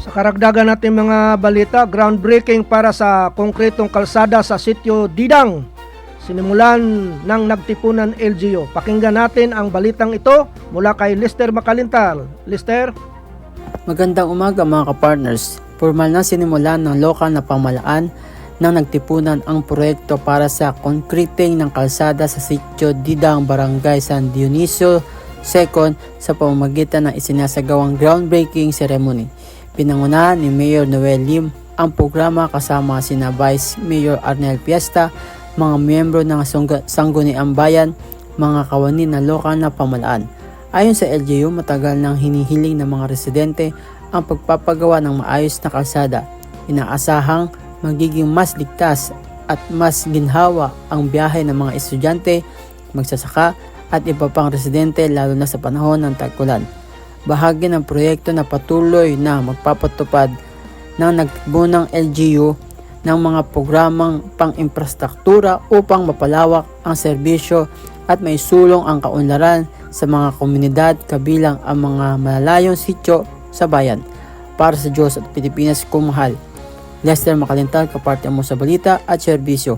Sa karagdagan natin mga balita, groundbreaking para sa konkretong kalsada sa sitio Didang. Sinimulan ng nagtipunan LGU. Pakinggan natin ang balitang ito mula kay Lester Makalintal. Lester? Magandang umaga mga kapartners. Formal na sinimulan ng lokal na pamahalaan ng nagtipunan ang proyekto para sa concreting ng kalsada sa sitio Didang, Barangay San Dionisio II sa pamamagitan ng isinasagawang groundbreaking ceremony. Pinangunahan ni Mayor Noel Lim ang programa kasama sina Vice Mayor Arnel Fiesta, mga miyembro ng Sangguniang Bayan, mga kawani na lokal na pamahalaan. Ayon sa LGU, matagal nang hinihiling ng mga residente ang pagpapagawa ng maayos na kalsada. Inaasahang magiging mas ligtas at mas ginhawa ang biyahe ng mga estudyante, magsasaka at iba pang residente lalo na sa panahon ng tag-ulan. Bahagi ng proyekto na patuloy na magpapatupad ng nagtibunang LGU ng mga programang pang-infrastruktura upang mapalawak ang serbisyo at may sulong ang kaunlaran sa mga komunidad kabilang ang mga malalayong sityo sa bayan. Para sa Diyos at Pilipinas kung mahal. Lester Makalintal, kaparte mo sa balita at serbisyo.